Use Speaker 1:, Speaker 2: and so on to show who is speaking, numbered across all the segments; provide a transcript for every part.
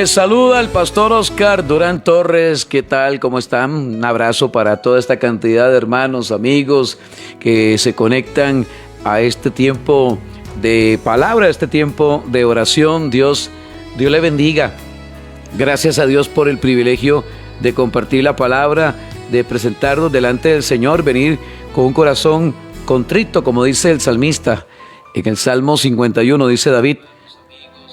Speaker 1: Les saluda el pastor Oscar Durán Torres. ¿Qué tal? ¿Cómo están? Un abrazo para toda esta cantidad de hermanos, amigos que se conectan a este tiempo de palabra, este tiempo de oración. Dios le bendiga. Gracias a Dios por el privilegio de compartir la palabra, de presentarnos delante del Señor, venir con un corazón contrito, como dice el salmista. En el Salmo 51 dice David: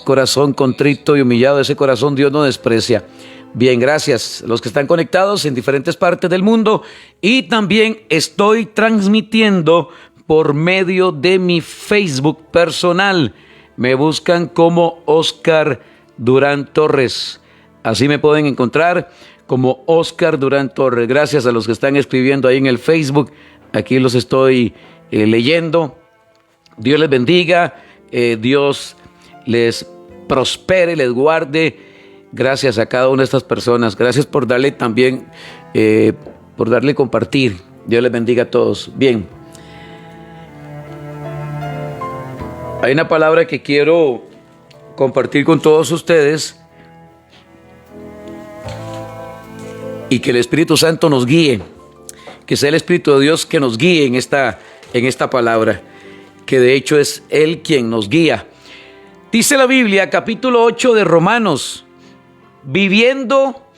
Speaker 1: corazón contrito y humillado, ese corazón Dios no desprecia. Bien, gracias a los que están conectados en diferentes partes del mundo, y también estoy transmitiendo por medio de mi Facebook personal. Me buscan como Oscar Durán Torres. Así me pueden encontrar como Oscar Durán Torres. Gracias a los que están escribiendo ahí en el Facebook. Aquí los estoy leyendo. Dios les bendiga. Dios les prospere, les guarde. Gracias a cada una de estas personas. Gracias por darle también, por darle compartir. Dios les bendiga a todos. Bien. Hay una palabra que quiero compartir con todos ustedes y que el Espíritu Santo nos guíe. Que sea el Espíritu de Dios que nos guíe en esta palabra, que de hecho es Él quien nos guía. Dice la Biblia, capítulo 8 de Romanos: viviendo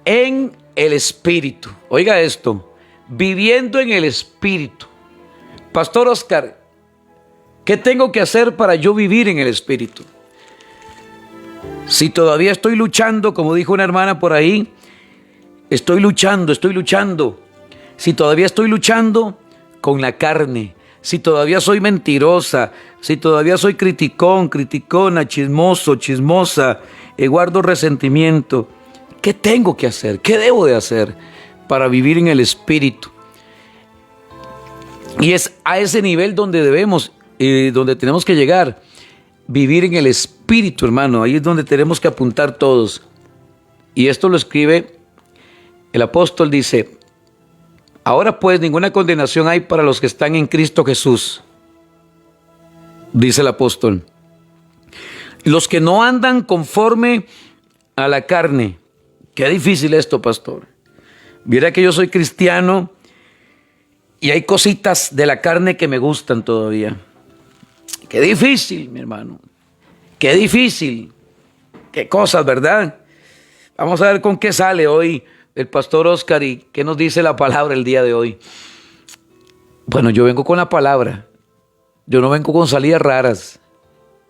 Speaker 1: en el Espíritu. Oiga esto, viviendo en el Espíritu. Pastor Oscar, ¿qué tengo que hacer para yo vivir en el Espíritu? Si todavía estoy luchando, como dijo una hermana por ahí, estoy luchando. Si todavía estoy luchando con la carne, si todavía soy mentirosa, si todavía soy criticona, chismosa, guardo resentimiento, ¿qué tengo que hacer? ¿Qué debo de hacer para vivir en el Espíritu? Y es a ese nivel donde debemos y donde tenemos que llegar. Vivir en el Espíritu, hermano. Ahí es donde tenemos que apuntar todos. Y esto lo escribe el apóstol, dice: ahora pues ninguna condenación hay para los que están en Cristo Jesús. Dice el apóstol: los que no andan conforme a la carne. Qué difícil esto, pastor. Mira que yo soy cristiano y hay cositas de la carne que me gustan todavía. Qué difícil, mi hermano. Qué difícil. Qué cosas, ¿verdad? Vamos a ver con qué sale hoy el pastor Oscar y qué nos dice la palabra el día de hoy. Bueno, yo vengo con la palabra. Yo no vengo con salidas raras.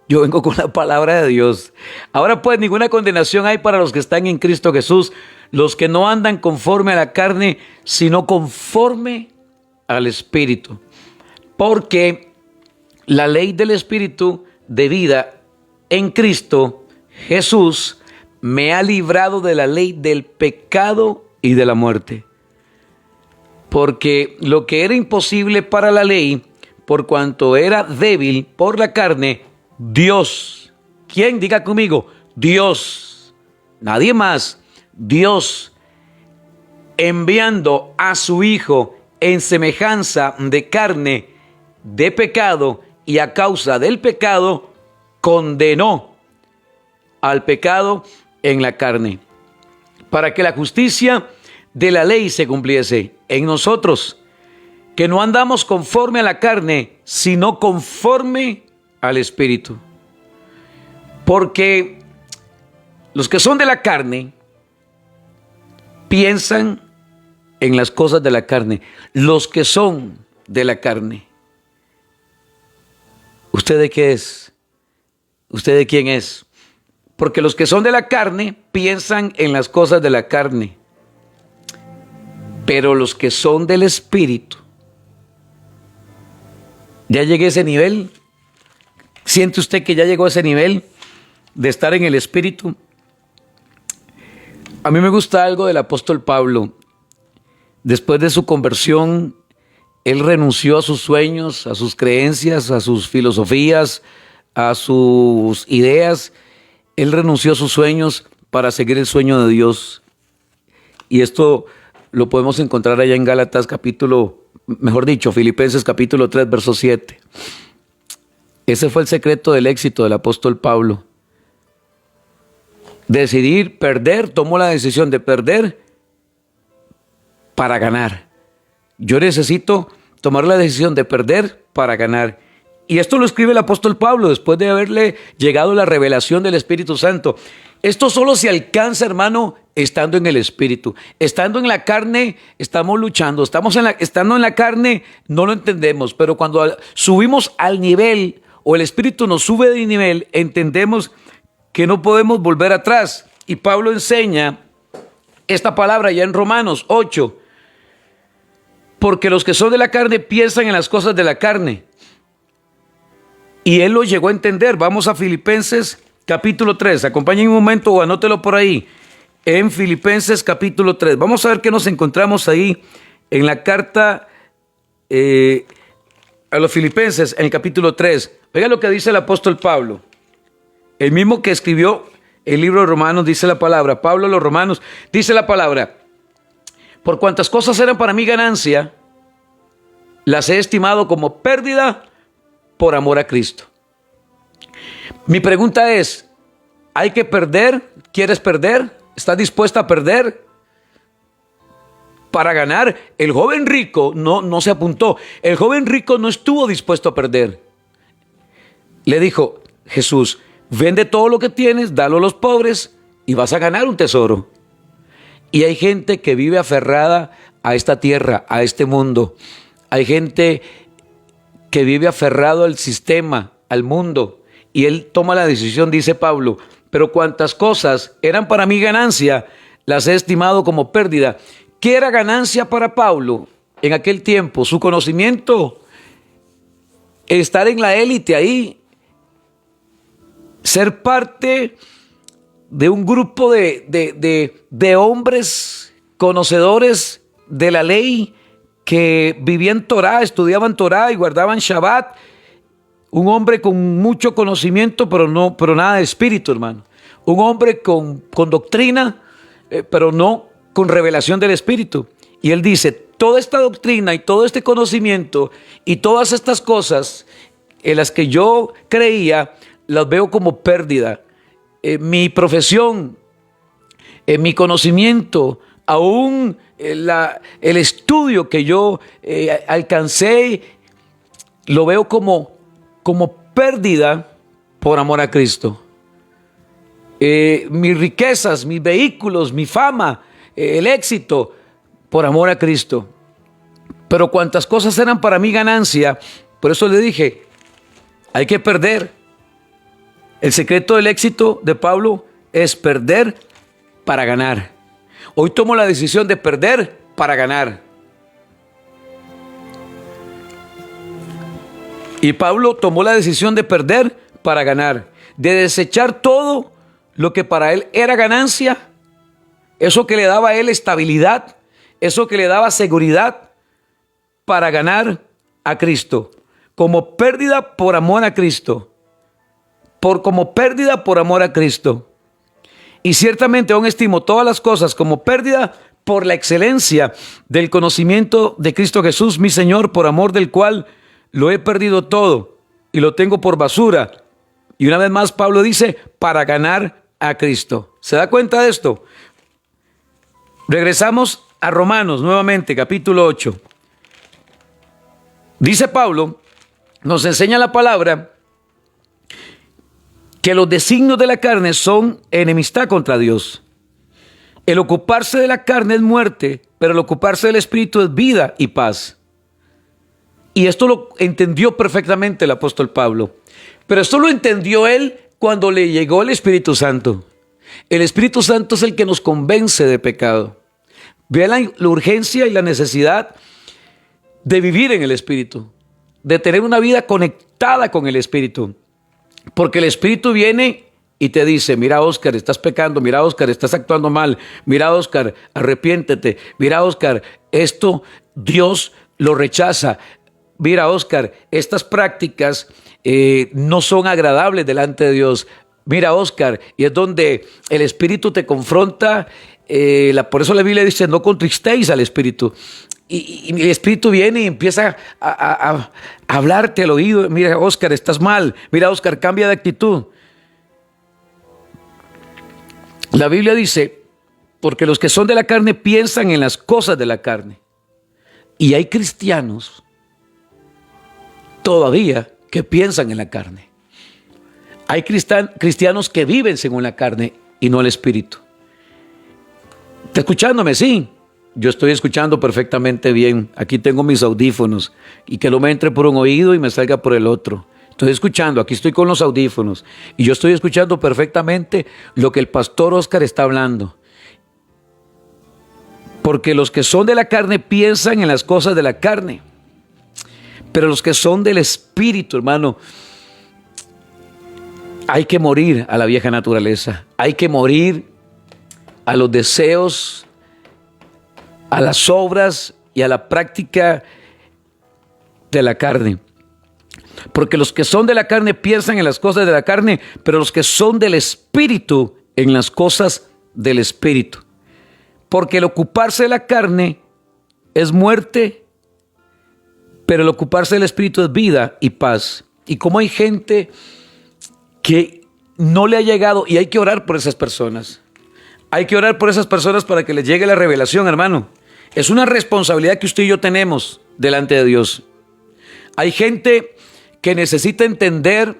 Speaker 1: Yo vengo con la palabra de Dios. Ahora pues ninguna condenación hay para los que están en Cristo Jesús, los que no andan conforme a la carne, sino conforme al Espíritu. Porque la ley del Espíritu de vida en Cristo Jesús me ha librado de la ley del pecado y de la muerte. Porque lo que era imposible para la ley, por cuanto era débil por la carne, Dios, ¿quién? Diga conmigo, Dios, nadie más, Dios, enviando a su Hijo en semejanza de carne, de pecado, y a causa del pecado, condenó al pecado en la carne, para que la justicia de la ley se cumpliese en nosotros, que no andamos conforme a la carne, sino conforme al Espíritu. Porque los que son de la carne piensan en las cosas de la carne. Los que son de la carne. ¿Usted de qué es? ¿Usted de quién es? Porque los que son de la carne piensan en las cosas de la carne. Pero los que son del Espíritu, ¿ya llegué a ese nivel? ¿Siente usted que ya llegó a ese nivel de estar en el Espíritu? A mí me gusta algo del apóstol Pablo. Después de su conversión, él renunció a sus sueños, a sus creencias, a sus filosofías, a sus ideas. Él renunció a sus sueños para seguir el sueño de Dios. Y esto lo podemos encontrar allá en Gálatas Filipenses capítulo 3, verso 7. Ese fue el secreto del éxito del apóstol Pablo. decidir perder, tomo la decisión de perder para ganar. Yo necesito tomar la decisión de perder para ganar. Y esto lo escribe el apóstol Pablo después de haberle llegado la revelación del Espíritu Santo. Esto solo se alcanza, hermano, estando en el Espíritu. Estando en la carne, estamos luchando. Estando en la carne, no lo entendemos. Pero cuando subimos al nivel, o el Espíritu nos sube de nivel, entendemos que no podemos volver atrás. Y Pablo enseña esta palabra ya en Romanos 8. Porque los que son de la carne piensan en las cosas de la carne. Y él lo llegó a entender. Vamos a Filipenses capítulo 3. Acompáñenme un momento o anótelo por ahí. En Filipenses capítulo 3. Vamos a ver qué nos encontramos ahí en la carta a los Filipenses, en el capítulo 3. Oiga lo que dice el apóstol Pablo. El mismo que escribió el libro de Romanos, dice la palabra. Pablo a los Romanos dice la palabra: por cuantas cosas eran para mí ganancia, las he estimado como pérdida por amor a Cristo. Mi pregunta es, ¿hay que perder? ¿Quieres perder? ¿Estás dispuesta a perder para ganar? El joven rico no se apuntó. El joven rico no estuvo dispuesto a perder. Le dijo Jesús: vende todo lo que tienes, dalo a los pobres y vas a ganar un tesoro. Y hay gente que vive aferrada a esta tierra, a este mundo. Hay gente que vive aferrado al sistema, al mundo. Y él toma la decisión, dice Pablo: pero cuantas cosas eran para mí ganancia, las he estimado como pérdida. ¿Qué era ganancia para Pablo en aquel tiempo? Su conocimiento, estar en la élite ahí, ser parte de un grupo de hombres conocedores de la ley, que vivían Torah, estudiaban Torah y guardaban Shabbat. Un hombre con mucho conocimiento, pero nada de espíritu, hermano. Un hombre con doctrina, pero no con revelación del Espíritu. Y él dice: toda esta doctrina y todo este conocimiento y todas estas cosas en las que yo creía, las veo como pérdida. Mi profesión, mi conocimiento, aún el estudio que yo alcancé, lo veo como pérdida por amor a Cristo. Mis riquezas, mis vehículos, mi fama, el éxito, por amor a Cristo. Pero cuantas cosas eran para mí ganancia, por eso le dije, hay que perder. El secreto del éxito de Pablo es perder para ganar. Hoy tomo la decisión de perder para ganar. Y Pablo tomó la decisión de perder para ganar, de desechar todo lo que para él era ganancia, eso que le daba a él estabilidad, eso que le daba seguridad, para ganar a Cristo, como pérdida por amor a Cristo, como pérdida por amor a Cristo. Y ciertamente aún estimo todas las cosas como pérdida por la excelencia del conocimiento de Cristo Jesús, mi Señor, por amor del cual lo he perdido todo y lo tengo por basura. Y una vez más Pablo dice, para ganar a Cristo. ¿Se da cuenta de esto? Regresamos a Romanos nuevamente, capítulo 8. Dice Pablo, nos enseña la palabra, que los designios de la carne son enemistad contra Dios. El ocuparse de la carne es muerte, pero el ocuparse del Espíritu es vida y paz. Y esto lo entendió perfectamente el apóstol Pablo. Pero esto lo entendió él cuando le llegó el Espíritu Santo. El Espíritu Santo es el que nos convence de pecado. Vean la urgencia y la necesidad de vivir en el Espíritu, de tener una vida conectada con el Espíritu. Porque el Espíritu viene y te dice, mira Oscar, estás pecando, mira Oscar, estás actuando mal, mira Oscar, arrepiéntete, mira Oscar, esto Dios lo rechaza, mira Oscar, estas prácticas no son agradables delante de Dios, mira Oscar, y es donde el Espíritu te confronta, por eso la Biblia dice, no contristéis al Espíritu. Y el Espíritu viene y empieza a hablarte al oído. Mira, Oscar, estás mal. Mira, Oscar, cambia de actitud. La Biblia dice, porque los que son de la carne piensan en las cosas de la carne. Y hay cristianos todavía que piensan en la carne. Hay cristianos que viven según la carne y no el espíritu. ¿Está escuchándome? Sí. Yo estoy escuchando perfectamente bien. Aquí tengo mis audífonos y que no me entre por un oído y me salga por el otro. Estoy escuchando, aquí estoy con los audífonos y yo estoy escuchando perfectamente lo que el pastor Oscar está hablando. Porque los que son de la carne piensan en las cosas de la carne, pero los que son del espíritu, hermano, hay que morir a la vieja naturaleza, hay que morir a los deseos, a las obras y a la práctica de la carne. Porque los que son de la carne piensan en las cosas de la carne, pero los que son del espíritu en las cosas del espíritu. Porque el ocuparse de la carne es muerte, pero el ocuparse del espíritu es vida y paz. Y como hay gente que no le ha llegado, y hay que orar por esas personas. Hay que orar por esas personas para que les llegue la revelación, hermano. Es una responsabilidad que usted y yo tenemos delante de Dios. Hay gente que necesita entender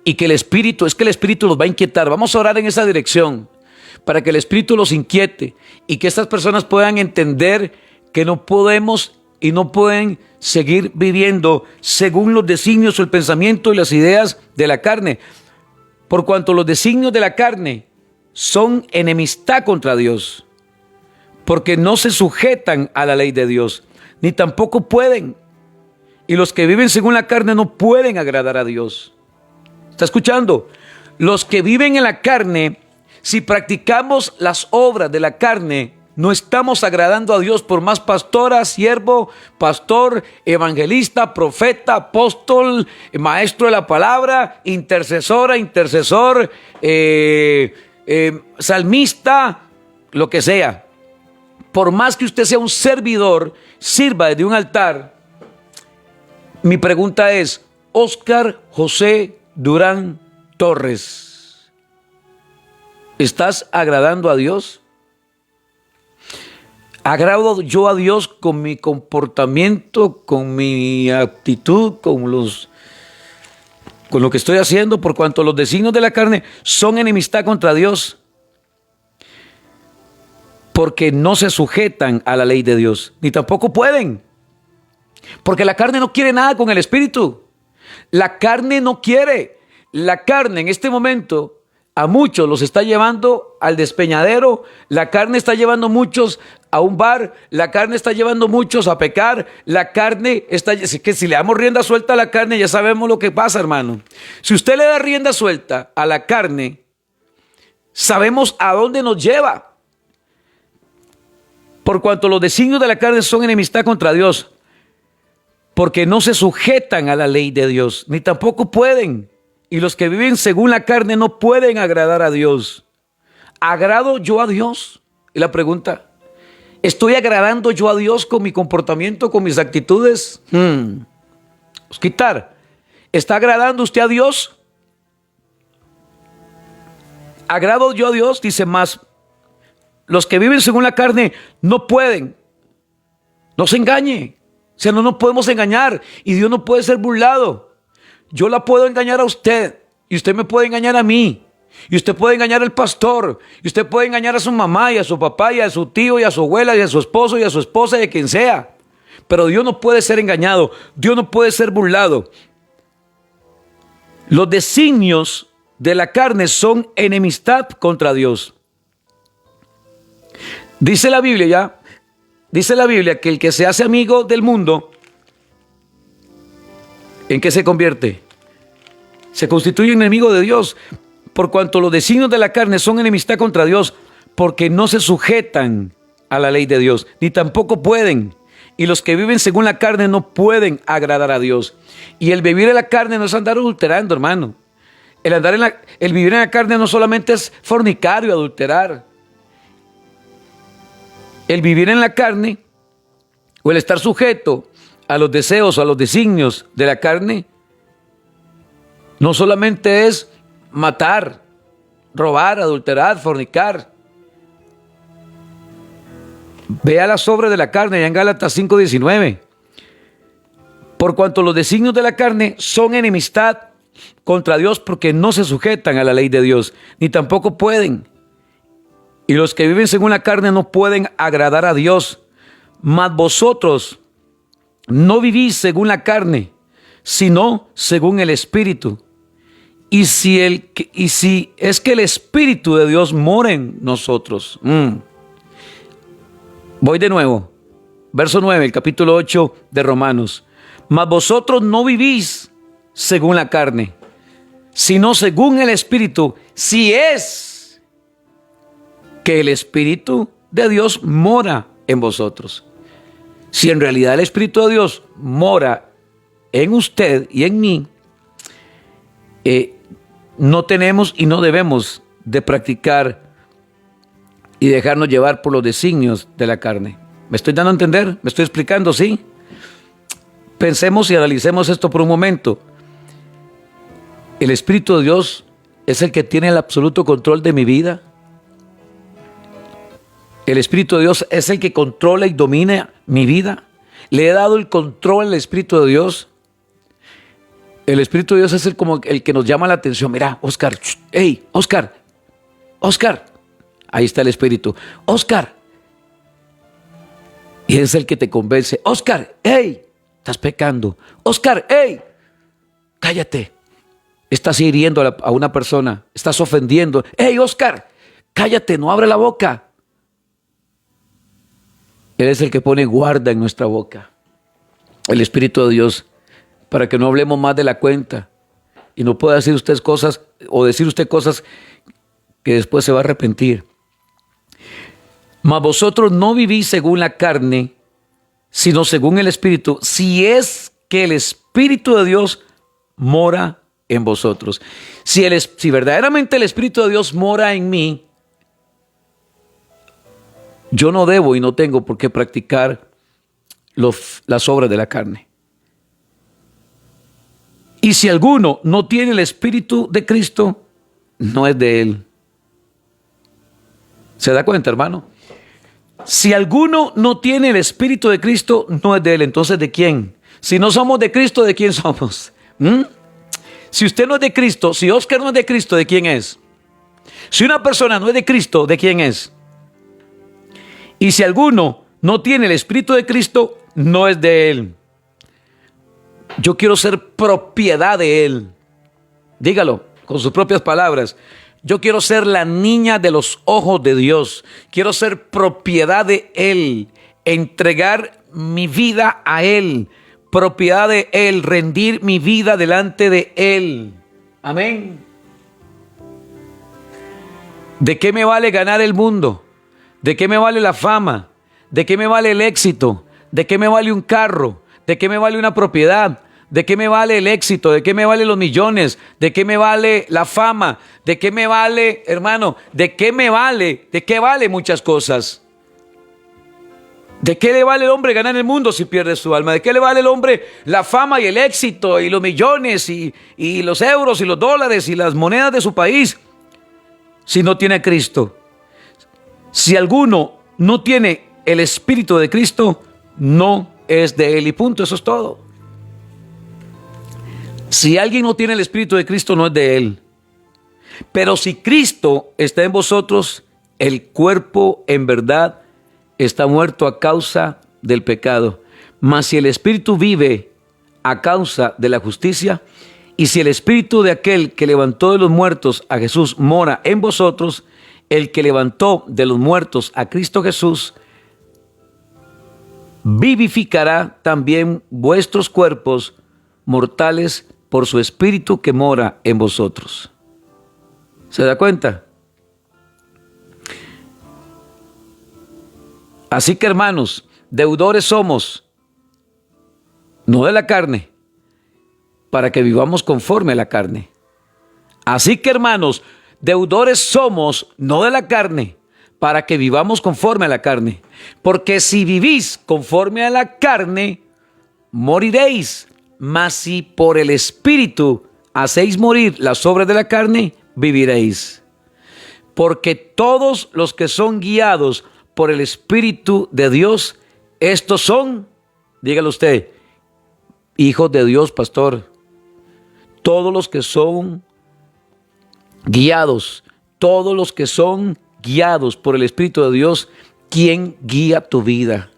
Speaker 1: y que el Espíritu los va a inquietar. Vamos a orar en esa dirección para que el Espíritu los inquiete y que estas personas puedan entender que no podemos y no pueden seguir viviendo según los designios o el pensamiento y las ideas de la carne. Por cuanto los designios de la carne son enemistad contra Dios, porque no se sujetan a la ley de Dios, ni tampoco pueden. Y los que viven según la carne no pueden agradar a Dios. ¿Está escuchando? Los que viven en la carne, si practicamos las obras de la carne, no estamos agradando a Dios, por más pastora, siervo, pastor, evangelista, profeta, apóstol, maestro de la palabra, intercesora, intercesor, salmista, lo que sea. Por más que usted sea un servidor, sirva desde un altar. Mi pregunta es, Oscar José Durán Torres, ¿estás agradando a Dios? ¿Agrado yo a Dios con mi comportamiento, con mi actitud, con lo que estoy haciendo? Por cuanto los designios de la carne son enemistad contra Dios, porque no se sujetan a la ley de Dios, ni tampoco pueden. Porque la carne no quiere nada con el espíritu. La carne no quiere. La carne en este momento a muchos los está llevando al despeñadero. La carne está llevando a muchos a un bar. La carne está llevando a muchos a pecar. La carne está... Es que si le damos rienda suelta a la carne, ya sabemos lo que pasa, hermano. Si usted le da rienda suelta a la carne, sabemos a dónde nos lleva. Por cuanto los designios de la carne son enemistad contra Dios, porque no se sujetan a la ley de Dios, ni tampoco pueden. Y los que viven según la carne no pueden agradar a Dios. ¿Agrado yo a Dios? Y la pregunta, ¿estoy agradando yo a Dios con mi comportamiento, con mis actitudes? Osquitar, ¿está agradando usted a Dios? ¿Agrado yo a Dios? Dice más, los que viven según la carne no pueden. No se engañe. O sea, no nos podemos engañar y Dios no puede ser burlado. Yo la puedo engañar a usted y usted me puede engañar a mí. Y usted puede engañar al pastor y usted puede engañar a su mamá y a su papá y a su tío y a su abuela y a su esposo y a su esposa y a quien sea. Pero Dios no puede ser engañado. Dios no puede ser burlado. Los designios de la carne son enemistad contra Dios. Dice la Biblia que el que se hace amigo del mundo, ¿en qué se convierte? Se constituye enemigo de Dios, por cuanto los designios de la carne son enemistad contra Dios, porque no se sujetan a la ley de Dios, ni tampoco pueden. Y los que viven según la carne no pueden agradar a Dios. Y el vivir en la carne no es andar adulterando, hermano. El vivir en la carne no solamente es fornicar y adulterar. El vivir en la carne o el estar sujeto a los deseos o a los designios de la carne no solamente es matar, robar, adulterar, fornicar. Vea las obras de la carne, ya en Gálatas 5:19. Por cuanto los designios de la carne son enemistad contra Dios, porque no se sujetan a la ley de Dios, ni tampoco pueden. Y los que viven según la carne no pueden agradar a Dios. Mas vosotros no vivís según la carne, sino según el Espíritu. Y si es que el Espíritu de Dios mora en nosotros. Voy de nuevo. Verso 9, el capítulo 8 de Romanos. Mas vosotros no vivís según la carne, sino según el Espíritu, si es que el Espíritu de Dios mora en vosotros. Si en realidad el Espíritu de Dios mora en usted y en mí, no tenemos y no debemos de practicar y dejarnos llevar por los designios de la carne. ¿Me estoy dando a entender? ¿Me estoy explicando? ¿Sí? Pensemos y analicemos esto por un momento. El Espíritu de Dios es el que tiene el absoluto control de mi vida. El Espíritu de Dios es el que controla y domina mi vida. Le he dado el control al Espíritu de Dios. El Espíritu de Dios es como el que nos llama la atención. Mira, Oscar, hey, Oscar, ahí está el Espíritu. Oscar. Y es el que te convence. Oscar, hey, estás pecando. Oscar, hey, cállate. Estás hiriendo a una persona. Estás ofendiendo. Hey, Oscar, cállate, no abre la boca. Él es el que pone guarda en nuestra boca. El Espíritu de Dios, para que no hablemos más de la cuenta y no pueda decir usted cosas o decir usted cosas que después se va a arrepentir. Mas vosotros no vivís según la carne, sino según el Espíritu, si es que el Espíritu de Dios mora en vosotros. Si verdaderamente el Espíritu de Dios mora en mí, yo no debo y no tengo por qué practicar las obras de la carne. Y si alguno no tiene el Espíritu de Cristo, no es de él. ¿Se da cuenta, hermano? Si alguno no tiene el Espíritu de Cristo, no es de él. Entonces, ¿de quién? Si no somos de Cristo, ¿de quién somos? Si usted no es de Cristo, si Oscar no es de Cristo, ¿de quién es? Si una persona no es de Cristo, ¿de quién es? Y si alguno no tiene el Espíritu de Cristo, no es de él. Yo quiero ser propiedad de él. Dígalo con sus propias palabras. Yo quiero ser la niña de los ojos de Dios. Quiero ser propiedad de él. Entregar mi vida a él. Propiedad de él. Rendir mi vida delante de él. Amén. ¿De qué me vale ganar el mundo? ¿De qué me vale la fama? ¿De qué me vale el éxito? ¿De qué me vale un carro? ¿De qué me vale una propiedad? ¿De qué me vale el éxito? ¿De qué me vale los millones? ¿De qué me vale la fama? ¿De qué me vale, hermano? ¿De qué me vale? ¿De qué vale muchas cosas? ¿De qué le vale el hombre ganar el mundo si pierde su alma? ¿De qué le vale el hombre la fama y el éxito y los millones y los euros y los dólares y las monedas de su país si no tiene a Cristo? Si alguno no tiene el Espíritu de Cristo, no es de él y punto, eso es todo. Si alguien no tiene el Espíritu de Cristo, no es de él. Pero si Cristo está en vosotros, el cuerpo en verdad está muerto a causa del pecado. Mas si el Espíritu vive a causa de la justicia, y si el Espíritu de aquel que levantó de los muertos a Jesús mora en vosotros, el que levantó de los muertos a Cristo Jesús, vivificará también vuestros cuerpos mortales por su Espíritu que mora en vosotros. ¿Se da cuenta? Así que, hermanos, deudores somos, no de la carne, para que vivamos conforme a la carne. Así que, hermanos, deudores somos, no de la carne, para que vivamos conforme a la carne. Porque si vivís conforme a la carne, moriréis. Mas si por el Espíritu hacéis morir las obras de la carne, viviréis. Porque todos los que son guiados por el Espíritu de Dios, estos son, dígalo usted, hijos de Dios, pastor. Todos los que son guiados, todos los que son guiados por el Espíritu de Dios. ¿Quién guía tu vida?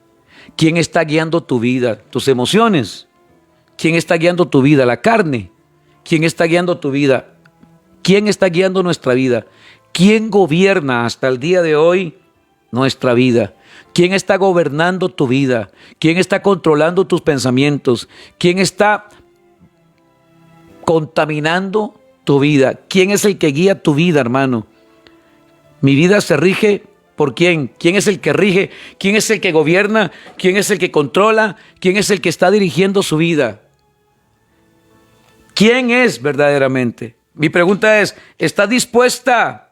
Speaker 1: ¿Quién está guiando tu vida? ¿Tus emociones? ¿Quién está guiando tu vida? ¿La carne? ¿Quién está guiando tu vida? ¿Quién está guiando nuestra vida? ¿Quién gobierna hasta el día de hoy nuestra vida? ¿Quién está gobernando tu vida? ¿Quién está controlando tus pensamientos? ¿Quién está contaminando tu vida? ¿Quién es el que guía tu vida, hermano? Mi vida se rige ¿por quién? ¿Quién es el que rige? ¿Quién es el que gobierna? ¿Quién es el que controla? ¿Quién es el que está dirigiendo su vida? ¿Quién es verdaderamente? Mi pregunta es, ¿está dispuesta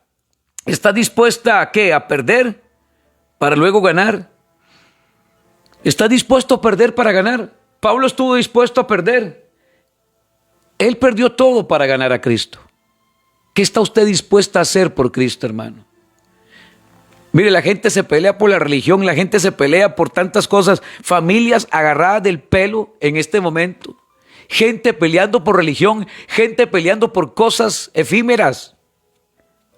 Speaker 1: a qué? ¿A perder para luego ganar? ¿Está dispuesto a perder para ganar? Pablo estuvo dispuesto a perder. Él perdió todo para ganar a Cristo. ¿Qué está usted dispuesta a hacer por Cristo, hermano? Mire, la gente se pelea por la religión, la gente se pelea por tantas cosas, familias agarradas del pelo en este momento, gente peleando por religión, gente peleando por cosas efímeras.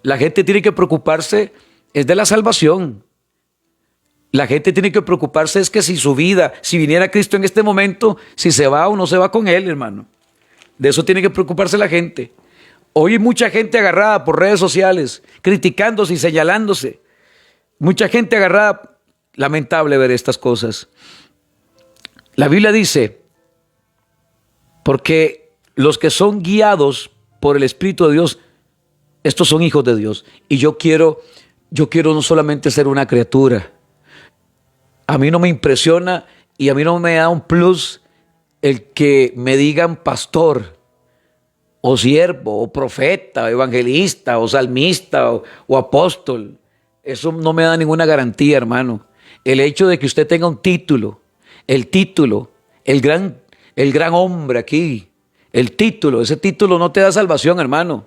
Speaker 1: La gente tiene que preocuparse es de la salvación. La gente tiene que preocuparse es que si su vida, si viniera Cristo en este momento, si se va o no se va con Él, hermano. De eso tiene que preocuparse la gente. Hoy hay mucha gente agarrada por redes sociales, criticándose y señalándose. Mucha gente agarrada, lamentable ver estas cosas. La Biblia dice, porque los que son guiados por el Espíritu de Dios, estos son hijos de Dios. Y yo quiero no solamente ser una criatura. A mí no me impresiona y a mí no me da un plus el que me digan pastor, o siervo, o profeta, o evangelista, o salmista, o apóstol. Eso no me da ninguna garantía, hermano. El hecho de que usted tenga un título, el gran hombre aquí, ese título no te da salvación, hermano.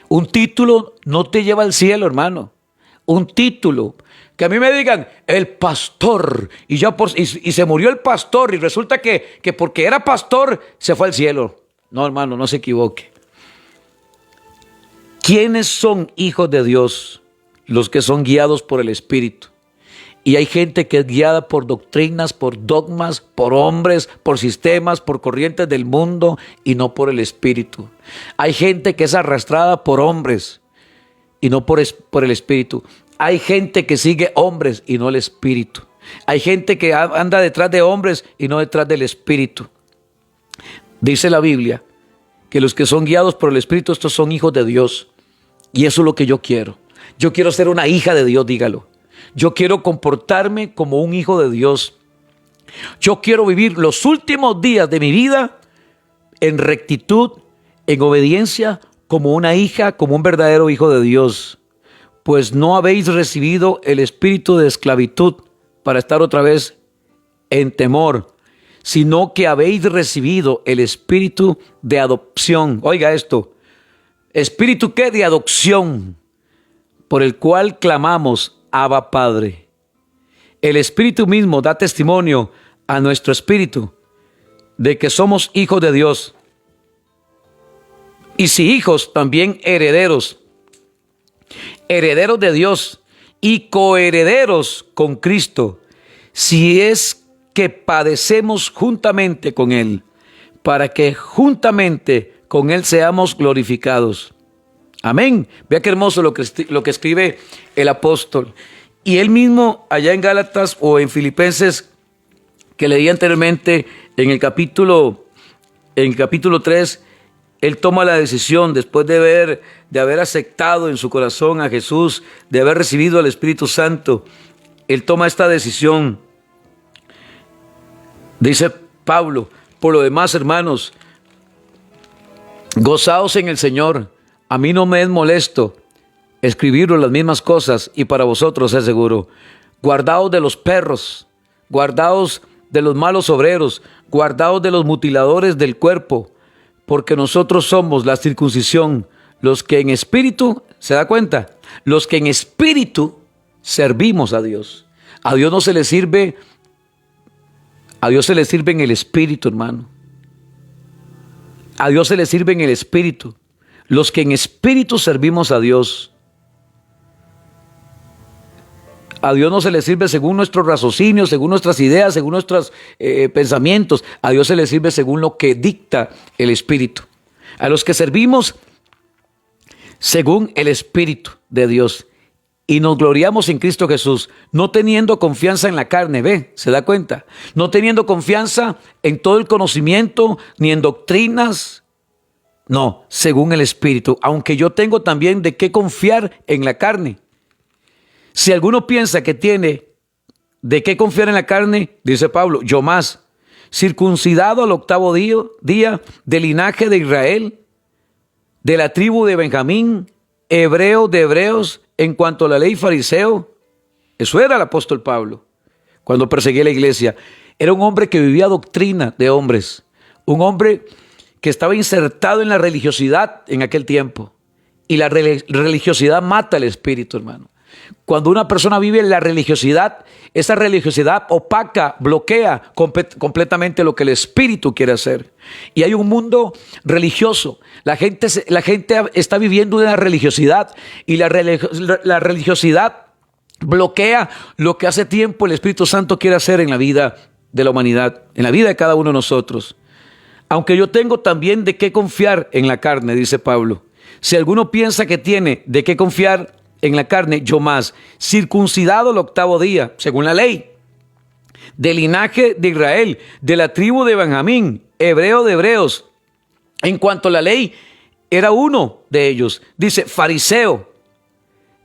Speaker 1: Un título no te lleva al cielo, hermano. Un título, que a mí me digan, el pastor, y se murió el pastor, y resulta que porque era pastor, se fue al cielo. No, hermano, no se equivoque. ¿Quiénes son hijos de Dios? Los que son guiados por el Espíritu. Y hay gente que es guiada por doctrinas, por dogmas, por hombres, por sistemas, por corrientes del mundo y no por el Espíritu. Hay gente que es arrastrada por hombres y no por el Espíritu. Hay gente que sigue hombres y no el Espíritu. Hay gente que anda detrás de hombres y no detrás del Espíritu. Dice la Biblia que los que son guiados por el Espíritu, estos son hijos de Dios. Y eso es lo que yo quiero. Yo quiero ser una hija de Dios, dígalo. Yo quiero comportarme como un hijo de Dios. Yo quiero vivir los últimos días de mi vida en rectitud, en obediencia, como una hija, como un verdadero hijo de Dios. Pues no habéis recibido el espíritu de esclavitud para estar otra vez en temor, sino que habéis recibido el espíritu de adopción. Oiga esto, ¿espíritu qué? De adopción, por el cual clamamos, Abba Padre. El Espíritu mismo da testimonio a nuestro espíritu de que somos hijos de Dios. Y si hijos, también herederos. Herederos de Dios y coherederos con Cristo, si es que padecemos juntamente con Él, para que juntamente con Él seamos glorificados. Amén. Vea qué hermoso lo que escribe el apóstol. Y él mismo allá en Gálatas o en Filipenses, que leí anteriormente en el capítulo 3, él toma la decisión después de haber aceptado en su corazón a Jesús, de haber recibido al Espíritu Santo. Él toma esta decisión. Dice Pablo, por lo demás, hermanos, gozaos en el Señor. A mí no me es molesto escribiros las mismas cosas y para vosotros es seguro. Guardaos de los perros, guardaos de los malos obreros, guardaos de los mutiladores del cuerpo, porque nosotros somos la circuncisión, los que en espíritu, ¿se da cuenta? los que en espíritu servimos a Dios. A Dios no se le sirve, a Dios se le sirve en el espíritu, hermano. A Dios se le sirve en el espíritu. Los que en espíritu servimos a Dios. A Dios no se le sirve según nuestros raciocinios, según nuestras ideas, según nuestros pensamientos. A Dios se le sirve según lo que dicta el Espíritu. A los que servimos según el Espíritu de Dios. Y nos gloriamos en Cristo Jesús, no teniendo confianza en la carne. ¿Ve? ¿Se da cuenta? No teniendo confianza en todo el conocimiento, ni en doctrinas. No, según el Espíritu. Aunque yo tengo también de qué confiar en la carne. Si alguno piensa que tiene de qué confiar en la carne, dice Pablo, yo más, circuncidado al 8º día, del linaje de Israel, de la tribu de Benjamín, hebreo de hebreos, en cuanto a la ley fariseo. Eso era el apóstol Pablo cuando perseguía la iglesia. Era un hombre que vivía doctrina de hombres, un hombre que estaba insertado en la religiosidad en aquel tiempo. Y la religiosidad mata el espíritu, hermano. Cuando una persona vive en la religiosidad, esa religiosidad opaca, bloquea completamente lo que el espíritu quiere hacer. Y hay un mundo religioso. La gente está viviendo una religiosidad y la religiosidad bloquea lo que hace tiempo el Espíritu Santo quiere hacer en la vida de la humanidad, en la vida de cada uno de nosotros. Aunque yo tengo también de qué confiar en la carne, dice Pablo. Si alguno piensa que tiene de qué confiar en la carne, yo más, circuncidado el 8º día, según la ley, del linaje de Israel, de la tribu de Benjamín, hebreo de hebreos. En cuanto a la ley, era uno de ellos. Dice, fariseo.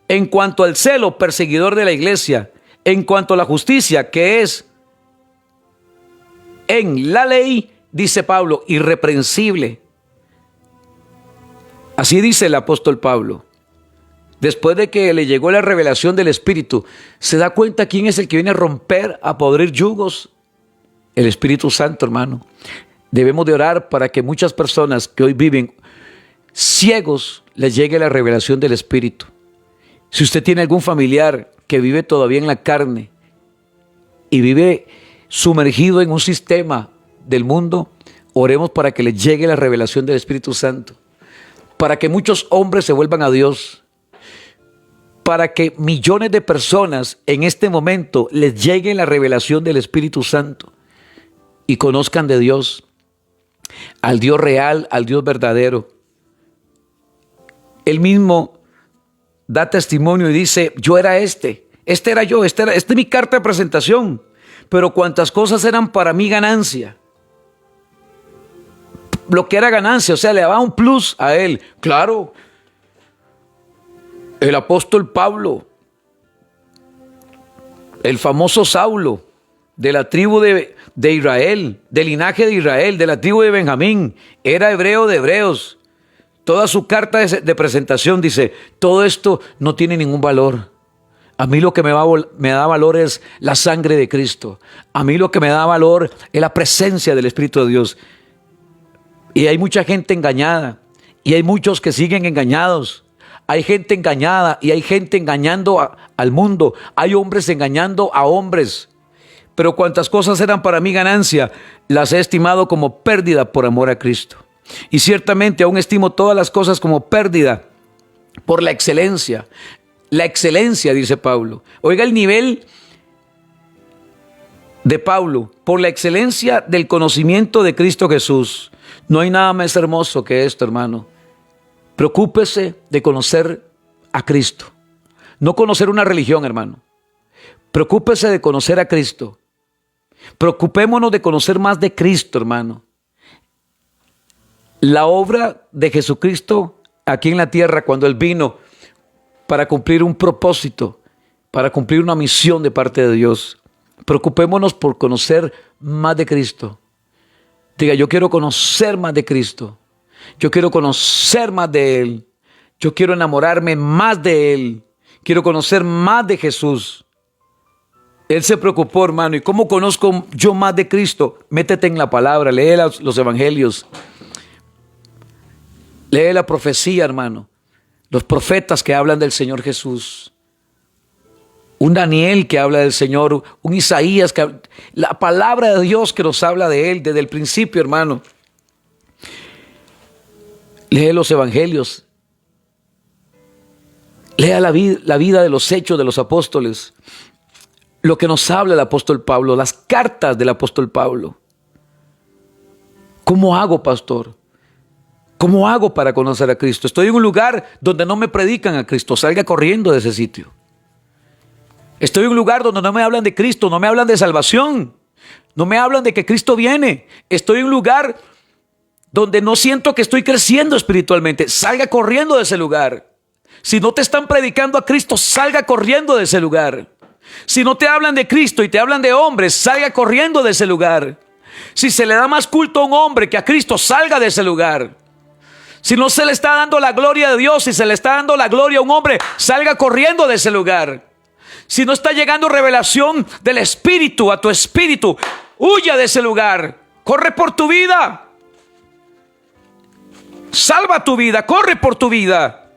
Speaker 1: En cuanto al celo, perseguidor de la iglesia. En cuanto a la justicia, que es en la ley, dice Pablo, irreprensible. Así dice el apóstol Pablo. Después de que le llegó la revelación del Espíritu, ¿se da cuenta quién es el que viene a romper, a podrir yugos? El Espíritu Santo, hermano. Debemos de orar para que muchas personas que hoy viven ciegos les llegue la revelación del Espíritu. Si usted tiene algún familiar que vive todavía en la carne y vive sumergido en un sistema del mundo, oremos para que le llegue la revelación del Espíritu Santo, para que muchos hombres se vuelvan a Dios, para que millones de personas en este momento les llegue la revelación del Espíritu Santo y conozcan de Dios, al Dios real, al Dios verdadero. Él mismo da testimonio y dice, yo era este era yo, esta es mi carta de presentación, pero cuantas cosas eran para mí ganancia. Lo que era ganancia, o sea, le daba un plus a él. Claro, el apóstol Pablo, el famoso Saulo, de la tribu de Israel, del linaje de Israel, de la tribu de Benjamín, era hebreo de hebreos. Toda su carta de presentación dice, todo esto no tiene ningún valor. A mí lo que me da valor es la sangre de Cristo. A mí lo que me da valor es la presencia del Espíritu de Dios. Y hay mucha gente engañada, y hay muchos que siguen engañados. Hay gente engañada y hay gente engañando al mundo. Hay hombres engañando a hombres. Pero cuantas cosas eran para mí ganancia, las he estimado como pérdida por amor a Cristo. Y ciertamente aún estimo todas las cosas como pérdida por la excelencia. La excelencia, dice Pablo. Oiga el nivel de Pablo. Por la excelencia del conocimiento de Cristo Jesús. No hay nada más hermoso que esto, hermano. Preocúpese de conocer a Cristo. No conocer una religión, hermano. Preocúpese de conocer a Cristo. Preocupémonos de conocer más de Cristo, hermano. La obra de Jesucristo aquí en la tierra, cuando Él vino para cumplir un propósito, para cumplir una misión de parte de Dios. Preocupémonos por conocer más de Cristo. Diga, yo quiero conocer más de Cristo. Yo quiero conocer más de Él. Yo quiero enamorarme más de Él. Quiero conocer más de Jesús. Él se preocupó, hermano. ¿Y cómo conozco yo más de Cristo? Métete en la palabra, lee los evangelios. Lee la profecía, hermano. los profetas que hablan del Señor Jesús, un Daniel que habla del Señor, un Isaías que la palabra de Dios que nos habla de Él desde el principio, hermano. Lee los evangelios, lea la vida de los hechos de los apóstoles, lo que nos habla el apóstol Pablo, las cartas del apóstol Pablo. ¿Cómo hago, pastor? ¿Cómo hago para conocer a Cristo? Estoy en un lugar donde no me predican a Cristo, salga corriendo de ese sitio. Estoy en un lugar donde no me hablan de Cristo, no me hablan de salvación, no me hablan de que Cristo viene. Estoy en un lugar donde no siento que estoy creciendo espiritualmente, salga corriendo de ese lugar. Si no te están predicando a Cristo, salga corriendo de ese lugar. Si no te hablan de Cristo y te hablan de hombres, salga corriendo de ese lugar. Si se le da más culto a un hombre que a Cristo, salga de ese lugar. Si no se le está dando la gloria de Dios, si se le está dando la gloria a un hombre, salga corriendo de ese lugar. Si no está llegando revelación del Espíritu a tu espíritu, huya de ese lugar. Corre por tu vida. Salva tu vida, corre por tu vida.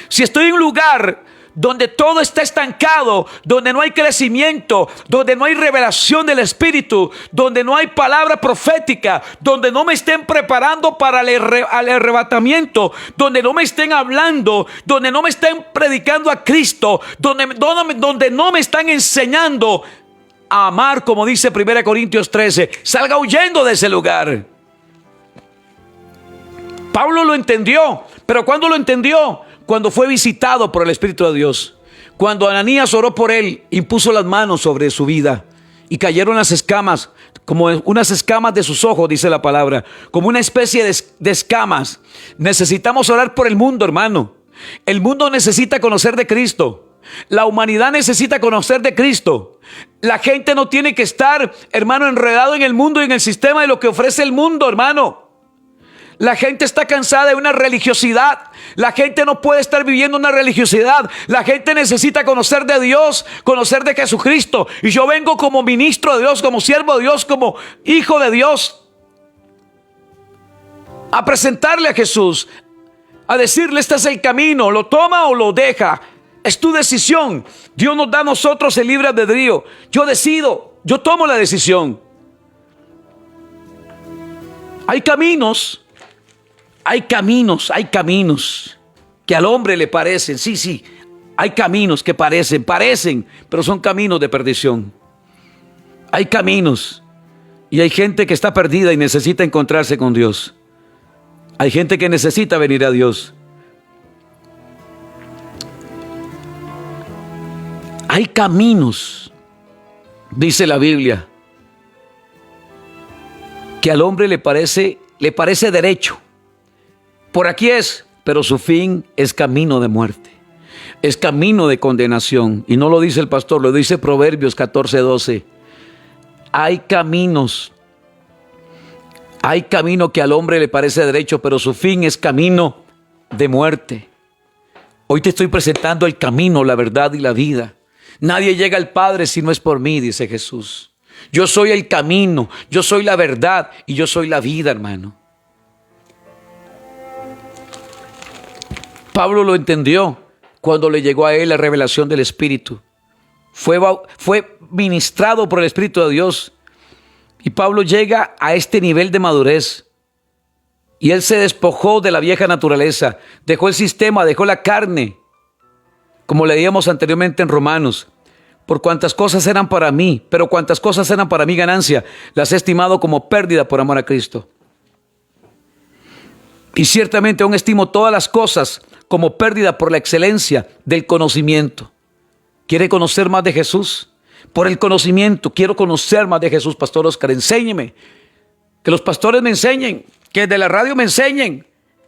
Speaker 1: Si estoy en un lugar donde todo está estancado, donde no hay crecimiento, donde no hay revelación del Espíritu, donde no hay palabra profética, donde no me estén preparando para el arrebatamiento, donde no me estén hablando, donde no me estén predicando a Cristo, donde no me están enseñando a amar, como dice 1 Corintios 13, salga huyendo de ese lugar. Pablo lo entendió, pero ¿cuándo lo entendió? Cuando fue visitado por el Espíritu de Dios. Cuando Ananías oró por él, impuso las manos sobre su vida y cayeron las escamas, como unas escamas de sus ojos, dice la palabra, como una especie de escamas. Necesitamos orar por el mundo, hermano. El mundo necesita conocer de Cristo. La humanidad necesita conocer de Cristo. La gente no tiene que estar, hermano, enredado en el mundo y en el sistema de lo que ofrece el mundo, hermano. La gente está cansada de una religiosidad. La gente no puede estar viviendo una religiosidad. La gente necesita conocer de Dios, conocer de Jesucristo. Y yo vengo como ministro de Dios, como siervo de Dios, como hijo de Dios, a presentarle a Jesús, a decirle: este es el camino, lo toma o lo deja. Es tu decisión. Dios nos da a nosotros el libre albedrío. Yo decido, yo tomo la decisión. Hay caminos que al hombre le parecen. Sí, hay caminos que parecen, pero son caminos de perdición. Hay caminos y hay gente que está perdida y necesita encontrarse con Dios. Hay gente que necesita venir a Dios. Hay caminos, dice la Biblia, que al hombre le parece derecho. Por aquí es, pero su fin es camino de muerte. Es camino de condenación. Y no lo dice el pastor, lo dice Proverbios 14:12. Hay camino que al hombre le parece derecho, pero su fin es camino de muerte. Hoy te estoy presentando el camino, la verdad y la vida. Nadie llega al Padre si no es por mí, dice Jesús. Yo soy el camino, yo soy la verdad y yo soy la vida, hermano. Pablo lo entendió cuando le llegó a él la revelación del Espíritu. Fue ministrado por el Espíritu de Dios. Y Pablo llega a este nivel de madurez. Y él se despojó de la vieja naturaleza. Dejó el sistema, dejó la carne. Como leíamos anteriormente en Romanos. Por cuantas cosas eran para mí, pero cuantas cosas eran para mi ganancia, las he estimado como pérdida por amor a Cristo. Y ciertamente aún estimo todas las cosas como pérdida por la excelencia del conocimiento. ¿Quiere conocer más de Jesús? Por el conocimiento. Quiero conocer más de Jesús, Pastor Oscar. Enséñeme. Que los pastores me enseñen. Que de la radio me enseñen.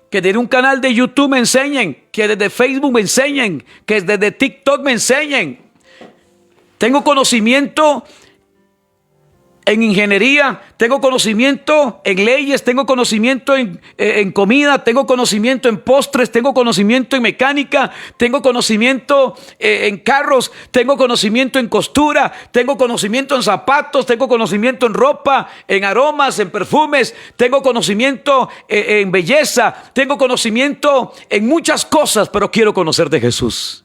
Speaker 1: Que desde un canal de YouTube me enseñen. Que desde Facebook me enseñen. Que desde TikTok me enseñen. Tengo conocimiento en ingeniería, tengo conocimiento en leyes, tengo conocimiento en comida, tengo conocimiento en postres, tengo conocimiento en mecánica, tengo conocimiento en carros, tengo conocimiento en costura, tengo conocimiento en zapatos, tengo conocimiento en ropa, en aromas, en perfumes, tengo conocimiento en belleza, tengo conocimiento en muchas cosas, pero quiero conocer de Jesús.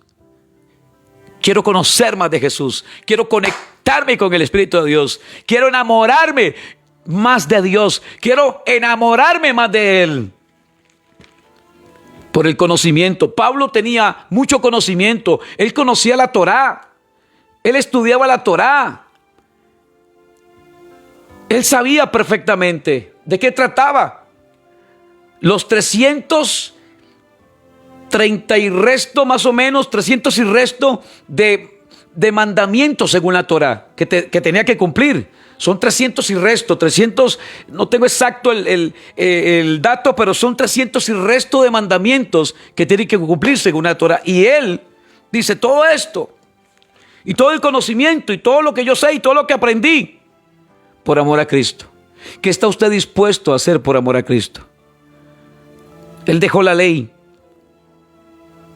Speaker 1: Quiero conocer más de Jesús. Quiero conectarme con el Espíritu de Dios. Quiero enamorarme más de Dios. Quiero enamorarme más de Él. Por el conocimiento. Pablo tenía mucho conocimiento. Él conocía la Torá. Él estudiaba la Torá. Él sabía perfectamente de qué trataba. Los 330 y resto, más o menos, 300 y resto de mandamientos según la Torá que tenía que cumplir. Son 300 y resto, 300, no tengo exacto el dato, pero son 300 y resto de mandamientos que tiene que cumplir según la Torá. Y él dice todo esto, y todo el conocimiento, y todo lo que yo sé, y todo lo que aprendí, por amor a Cristo. ¿Qué está usted dispuesto a hacer por amor a Cristo? Él dejó la ley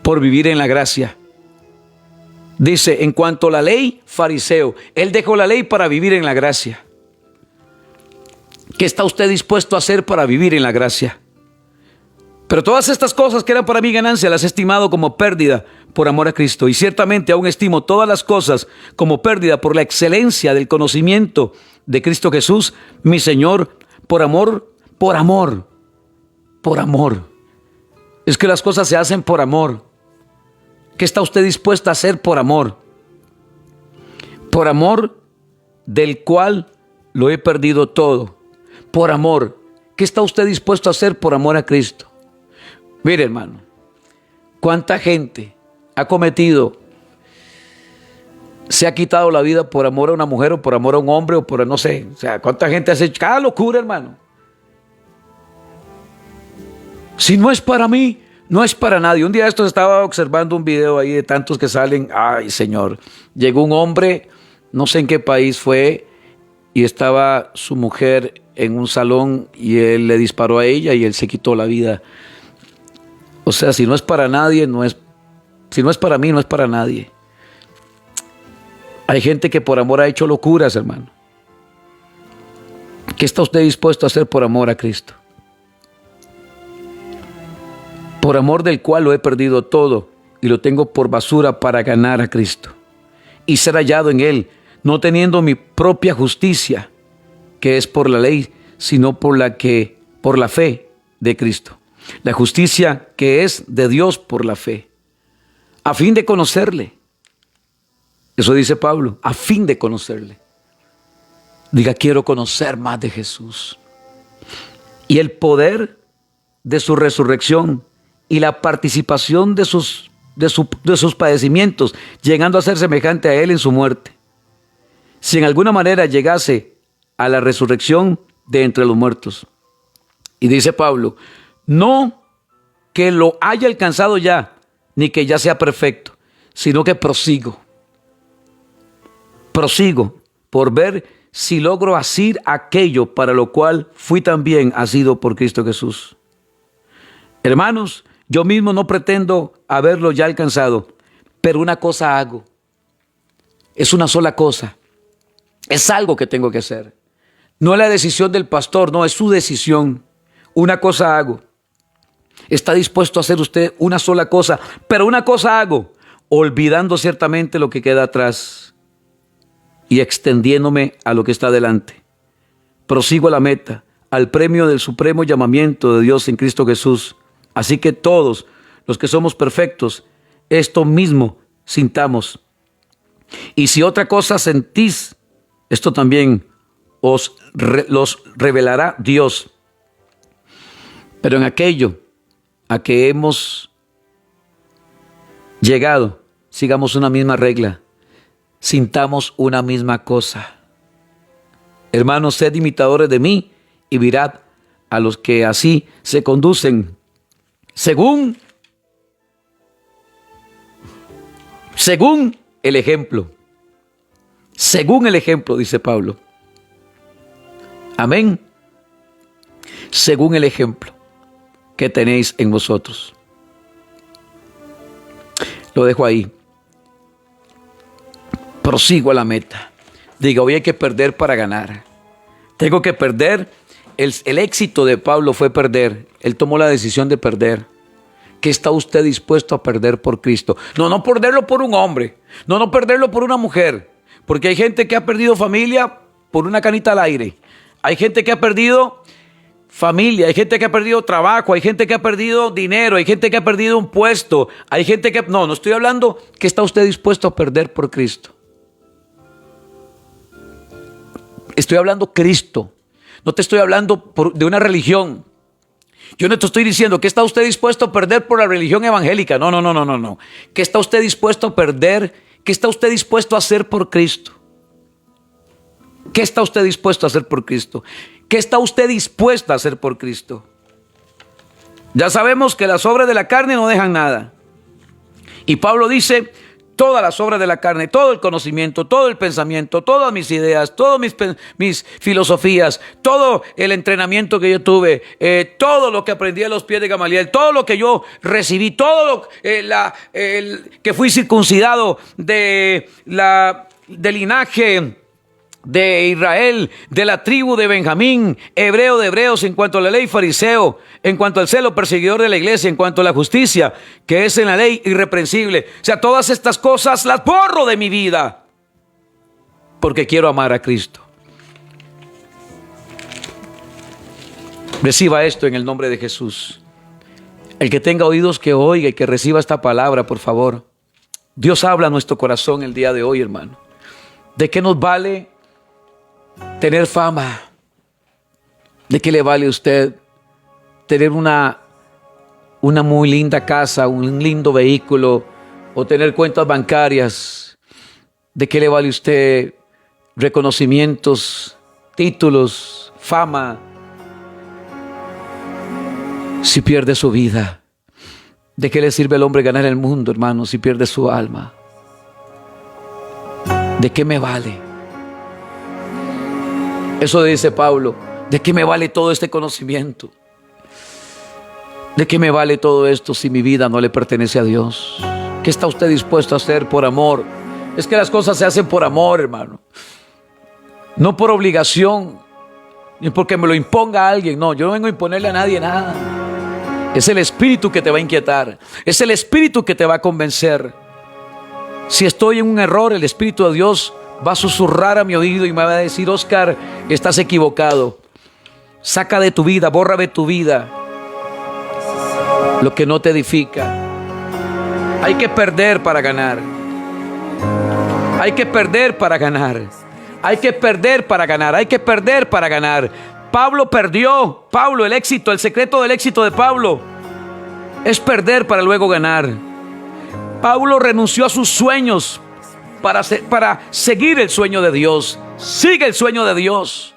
Speaker 1: por vivir en la gracia. Dice, en cuanto a la ley, fariseo. Él dejó la ley para vivir en la gracia. ¿Qué está usted dispuesto a hacer para vivir en la gracia? Pero todas estas cosas que eran para mí ganancia, las he estimado como pérdida por amor a Cristo. Y ciertamente aún estimo todas las cosas como pérdida por la excelencia del conocimiento de Cristo Jesús, mi Señor, por amor. Es que las cosas se hacen por amor. ¿Qué está usted dispuesto a hacer por amor? Por amor del cual lo he perdido todo. Por amor. ¿Qué está usted dispuesto a hacer por amor a Cristo? Mire, hermano, cuánta gente ha cometido, se ha quitado la vida por amor a una mujer o por amor a un hombre o por no sé. O sea, cuánta gente hace cada locura, hermano. Si no es para mí, no es para nadie. Un día de estos estaba observando un video ahí de tantos que salen. Ay, Señor. Llegó un hombre, no sé en qué país fue, y estaba su mujer en un salón y él le disparó a ella y él se quitó la vida. O sea, si no es para nadie, si no es para mí, no es para nadie. Hay gente que por amor ha hecho locuras, hermano. ¿Qué está usted dispuesto a hacer por amor a Cristo? Por amor del cual lo he perdido todo y lo tengo por basura para ganar a Cristo y ser hallado en Él, no teniendo mi propia justicia, que es por la ley, sino por la fe de Cristo. La justicia que es de Dios por la fe, a fin de conocerle. Eso dice Pablo, a fin de conocerle. Diga, quiero conocer más de Jesús. Y el poder de su resurrección y la participación de sus padecimientos, llegando a ser semejante a Él en su muerte. Si en alguna manera llegase a la resurrección de entre los muertos. Y dice Pablo, no que lo haya alcanzado ya, ni que ya sea perfecto, sino que prosigo por ver si logro asir aquello para lo cual fui también asido por Cristo Jesús. Hermanos, yo mismo no pretendo haberlo ya alcanzado, pero una cosa hago. Es una sola cosa. Es algo que tengo que hacer. No es la decisión del pastor, no, es su decisión. Una cosa hago. Está dispuesto a hacer usted una sola cosa, pero una cosa hago, olvidando ciertamente lo que queda atrás y extendiéndome a lo que está delante. Prosigo a la meta, al premio del supremo llamamiento de Dios en Cristo Jesús. Así que todos los que somos perfectos, esto mismo sintamos. Y si otra cosa sentís, esto también los revelará Dios. Pero en aquello a que hemos llegado, sigamos una misma regla, sintamos una misma cosa. Hermanos, sed imitadores de mí y mirad a los que así se conducen según el ejemplo. Según el ejemplo, dice Pablo. Amén. Según el ejemplo que tenéis en vosotros. Lo dejo ahí. Prosigo a la meta. Diga, hoy hay que perder para ganar. Tengo que perder. El éxito de Pablo fue perder. Él tomó la decisión de perder. ¿Qué está usted dispuesto a perder por Cristo? No perderlo por un hombre. No perderlo por una mujer. Porque hay gente que ha perdido familia por una canita al aire. Hay gente que ha perdido familia, hay gente que ha perdido trabajo, hay gente que ha perdido dinero, hay gente que ha perdido un puesto, hay gente que... No estoy hablando que está usted dispuesto a perder por Cristo. Estoy hablando Cristo. No te estoy hablando de una religión. Yo no te estoy diciendo que está usted dispuesto a perder por la religión evangélica. No. ¿Qué está usted dispuesto a perder? ¿Qué está usted dispuesto a hacer por Cristo? ¿Qué está usted dispuesto a hacer por Cristo? ¿Qué está usted dispuesta a hacer por Cristo? Ya sabemos que las obras de la carne no dejan nada. Y Pablo dice, todas las obras de la carne, todo el conocimiento, todo el pensamiento, todas mis ideas, todas mis filosofías, todo el entrenamiento que yo tuve, todo lo que aprendí a los pies de Gamaliel, todo lo que yo recibí, todo que fui circuncidado del linaje de Israel, de la tribu de Benjamín, hebreo de hebreos, en cuanto a la ley, fariseo, en cuanto al celo, perseguidor de la iglesia, en cuanto a la justicia, que es en la ley irreprensible. O sea, todas estas cosas las borro de mi vida, porque quiero amar a Cristo. Reciba esto en el nombre de Jesús. El que tenga oídos que oiga y que reciba esta palabra, por favor. Dios habla a nuestro corazón el día de hoy, hermano. ¿De qué nos vale tener fama? ¿De qué le vale a usted tener una muy linda casa, un lindo vehículo o tener cuentas bancarias? ¿De qué le vale a usted reconocimientos, títulos, fama, si pierde su vida? ¿De qué le sirve al hombre ganar el mundo, hermano, si pierde su alma? ¿De qué me vale? Eso dice Pablo. ¿De qué me vale todo este conocimiento? ¿De qué me vale todo esto si mi vida no le pertenece a Dios? ¿Qué está usted dispuesto a hacer por amor? Es que las cosas se hacen por amor, hermano. No por obligación, ni porque me lo imponga alguien. No, yo no vengo a imponerle a nadie nada. Es el Espíritu que te va a inquietar. Es el Espíritu que te va a convencer. Si estoy en un error, el Espíritu de Dios va a susurrar a mi oído y me va a decir: Oscar, estás equivocado. Saca de tu vida, borra de tu vida lo que no te edifica. Hay que perder para ganar. Hay que perder para ganar. Hay que perder para ganar. Hay que perder para ganar. Pablo perdió. Pablo, el éxito, el secreto del éxito de Pablo es perder para luego ganar. Pablo renunció a sus sueños para seguir el sueño de Dios. Sigue el sueño de Dios,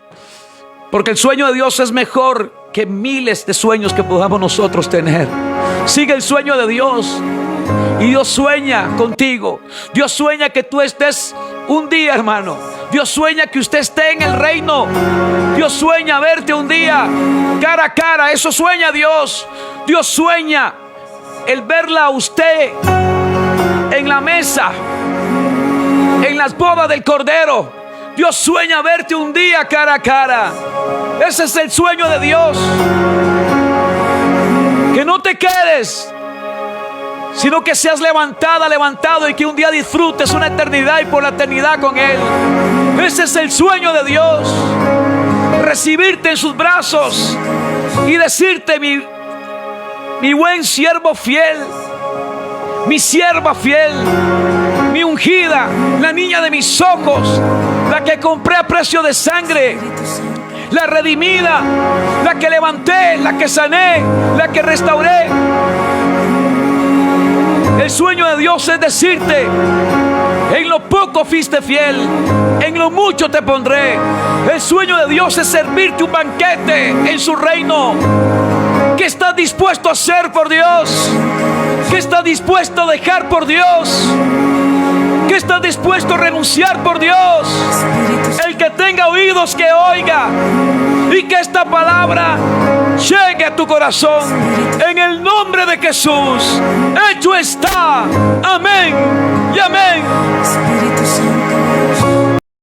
Speaker 1: porque el sueño de Dios es mejor que miles de sueños que podamos nosotros tener. Sigue el sueño de Dios, y Dios sueña contigo. Dios sueña que tú estés un día, hermano. Dios sueña que usted esté en el reino. Dios sueña verte un día cara a cara. Eso sueña Dios. Dios sueña el verla a usted en la mesa, en las bodas del Cordero. Dios sueña verte un día cara a cara. Ese es el sueño de Dios. Que no te quedes, sino que seas levantado, y que un día disfrutes una eternidad y por la eternidad con Él. Ese es el sueño de Dios. Recibirte en sus brazos y decirte: mi buen siervo fiel, mi sierva fiel, mi ungida, la niña de mis ojos, la que compré a precio de sangre, la redimida, la que levanté, la que sané, la que restauré. El sueño de Dios es decirte: en lo poco fuiste fiel, en lo mucho te pondré. El sueño de Dios es servirte un banquete en su reino. ¿Qué estás dispuesto a hacer por Dios? ¿Qué estás dispuesto a dejar por Dios? que estás dispuesto a renunciar por Dios. El que tenga oídos que oiga, y que esta palabra llegue a tu corazón en el nombre de Jesús. Hecho está. Amén.